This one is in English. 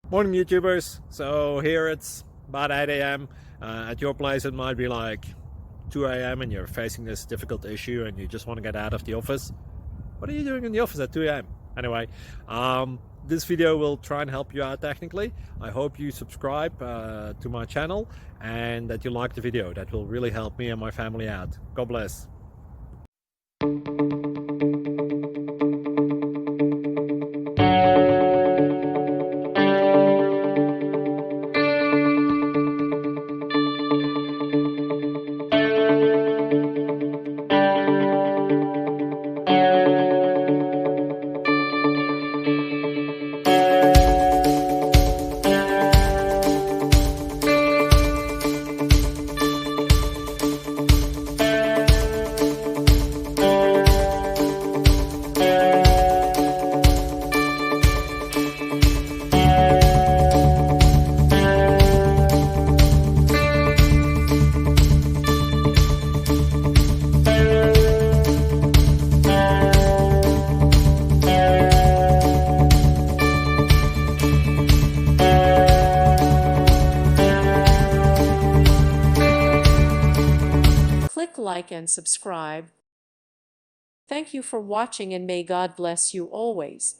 Morning YouTubers. So here it's about 8 a.m. At your place it might be like 2 a.m. and you're facing this difficult issue and you just want to get out of the office. What are you doing in the office at 2 a.m.? Anyway, this video will try and help you out technically. I hope you subscribe to my channel and that you like the video. That will really help me and my family out. God bless. Click like and subscribe. Thank you for watching and may God bless you always.